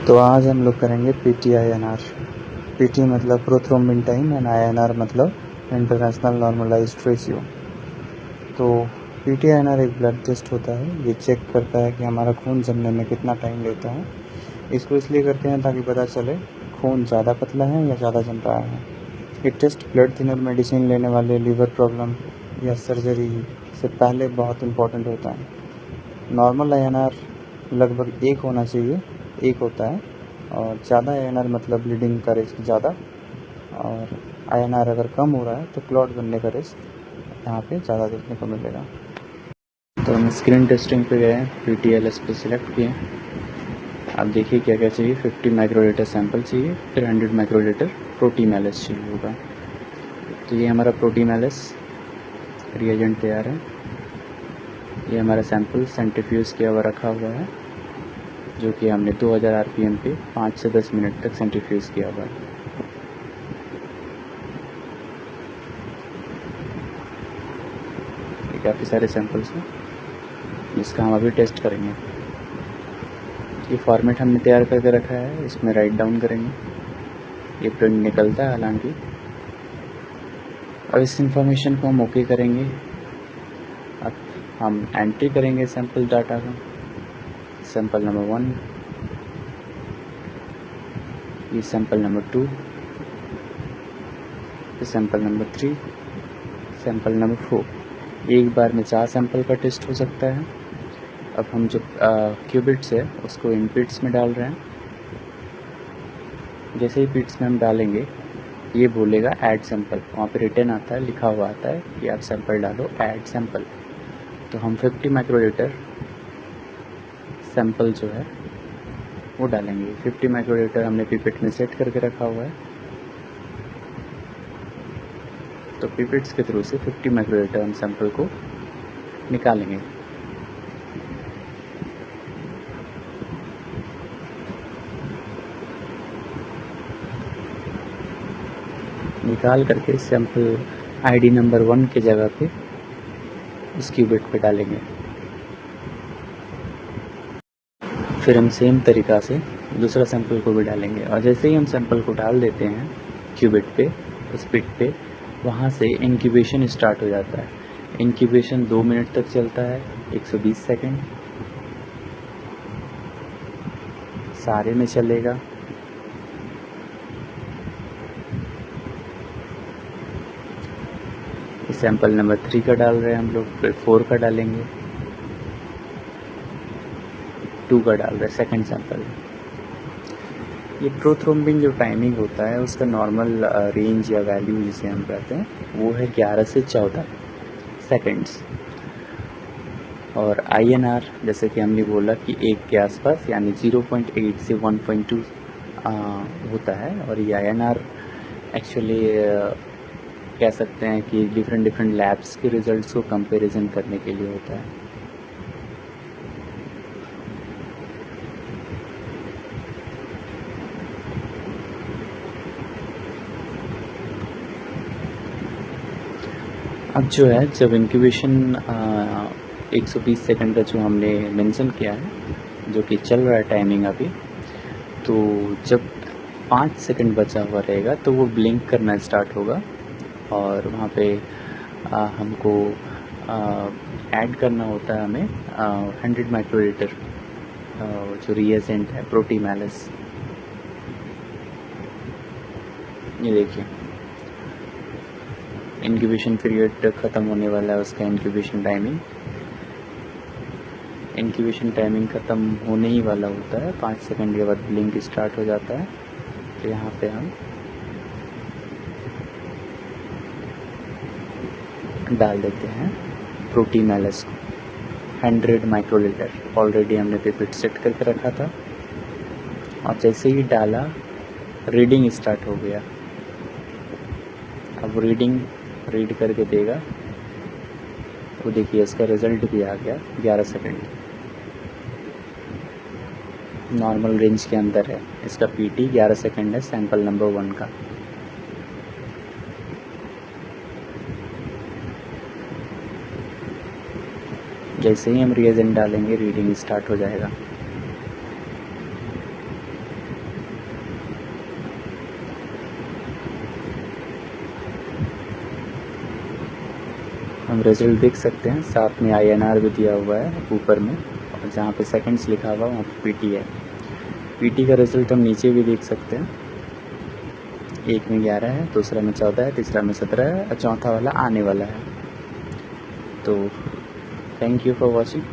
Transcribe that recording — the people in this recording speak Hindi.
तो आज हम लोग करेंगे PTINR। PT मतलब प्रोथ्रोम्बिन टाइम एंड INR मतलब इंटरनेशनल नॉर्मलाइज्ड रेशियो। तो PTINR एक ब्लड टेस्ट होता है, ये चेक करता है कि हमारा खून जमने में कितना टाइम लेता है। इसको इसलिए करते हैं ताकि पता चले खून ज़्यादा पतला है या ज़्यादा जम रहा है। ये टेस्ट ब्लड थिनर मेडिसिन लेने वाले, लिवर प्रॉब्लम या सर्जरी से पहले बहुत इम्पोर्टेंट होता है। नॉर्मल INR लगभग 1 होना चाहिए, 1 होता है, और ज़्यादा INR मतलब ब्लीडिंग का रिस्क ज़्यादा, और INR अगर कम हो रहा है तो क्लॉट बनने का रिस्क यहाँ पे ज़्यादा देखने को मिलेगा। तो हम स्क्रीन टेस्टिंग पे गए, PTLS पे सिलेक्ट किए। आप देखिए क्या क्या चाहिए। 50 माइक्रोलीटर सैंपल चाहिए, फिर 100 माइक्रोलीटर प्रोटीन एलएस चाहिए होगा। तो ये हमारा प्रोटीन एलएस रिएजेंट तैयार है। ये हमारा सैंपल सेंट्रीफ्यूज किया हुआ रखा हुआ है, जो कि हमने 2000 RPM पे 5 से 10 मिनट तक सेंट्रीफ्यूज किया हुआ है। ये काफ़ी सारे सैंपल्स हैं जिसका हम अभी टेस्ट करेंगे। ये फॉर्मेट हमने तैयार करके रखा है, इसमें राइट डाउन करेंगे। ये प्रिंट निकलता है हालांकि। अब इस इंफॉर्मेशन को हम ओके करेंगे। अब हम एंट्री करेंगे सैंपल डाटा का। सैंपल नंबर 1, ये सैंपल नंबर 2, ये सैंपल नंबर 3, सैंपल नंबर 4। एक बार में 4 सैंपल का टेस्ट हो सकता है। अब हम जो क्यूबिट्स है उसको इन बिट्स में डाल रहे हैं। जैसे ही बिट्स में हम डालेंगे, ये बोलेगा ऐड सैंपल। वहाँ पे रिटर्न आता है, लिखा हुआ आता है कि आप सैंपल डालो, ऐड सैंपल। तो हम 50 माइक्रोलीटर सैंपल जो है वो डालेंगे। 50 माइक्रोलीटर हमने पिपेट में सेट करके रखा हुआ है, तो पिपेट्स के थ्रू से 50 माइक्रोलीटर हम सैंपल को निकालेंगे। निकाल करके सैंपल आईडी नंबर 1 के जगह पे इस क्यूबिट पे डालेंगे। फिर हम सेम तरीक़ा से दूसरा सैंपल को भी डालेंगे, और जैसे ही हम सैंपल को डाल देते हैं क्यूबिट पे, उस बिट पे, वहाँ से इंक्यूबेशन स्टार्ट हो जाता है। इंक्यूबेशन 2 मिनट तक चलता है, 120 सेकेंड सारे में चलेगा। सैंपल नंबर 3 का डाल रहे हैं हम लोग, फिर 4 का डालेंगे, 2 का डाल रहे हैं सेकेंड सैंपल। ये प्रोथ्रोम्बिन जो टाइमिंग होता है उसका नॉर्मल रेंज या वैल्यू जिसे हम कहते हैं वो है 11 से 14 सेकेंड्स। और INR जैसे कि हमने बोला कि 1 के आसपास, यानी 0.8 से 1.2 होता है। और ये INR एक्चुअली कह सकते हैं कि डिफरेंट लैब्स के रिजल्ट्स को कंपैरिजन करने के लिए होता है। अब जो है, जब इंक्यूबेशन 120 सेकंड का जो हमने मेंशन किया है, जो कि चल रहा है टाइमिंग अभी, तो जब 5 सेकंड बचा हुआ रहेगा तो वो ब्लिंक करना स्टार्ट होगा, और वहाँ पे हमको ऐड करना होता है हमें 100 माइक्रोलीटर जो रिएजेंट है प्रोटीन एलएस। ये देखिए इंक्यूबेशन पीरियड ख़त्म होने वाला है, उसका इंक्यूबेशन टाइमिंग ख़त्म होने ही वाला होता है। 5 सेकंड के बाद ब्लिंक स्टार्ट हो जाता है। तो यहाँ पे हम डाल देते हैं प्रोटीन एलएस को 100 माइक्रोलीटर। ऑलरेडी हमने पिपेट सेट करके रखा था, और जैसे ही डाला रीडिंग स्टार्ट हो गया। अब रीडिंग रीड करके देगा, वो देखिए इसका रिज़ल्ट भी आ गया 11 सेकंड। नॉर्मल रेंज के अंदर है। इसका PT 11 सेकंड है सैंपल नंबर 1 का। जैसे ही हम रिएजेंट डालेंगे रीडिंग स्टार्ट हो जाएगा। हम रिजल्ट देख सकते हैं, साथ में INR भी दिया हुआ है ऊपर में, और जहाँ पे सेकंड्स लिखा हुआ वहाँ पे PT है। PT का रिजल्ट हम नीचे भी देख सकते हैं, एक में 11 है, दूसरा में 14 है, तीसरा में 17 है और चौथा वाला आने वाला है। तो थैंक यू फॉर वॉचिंग।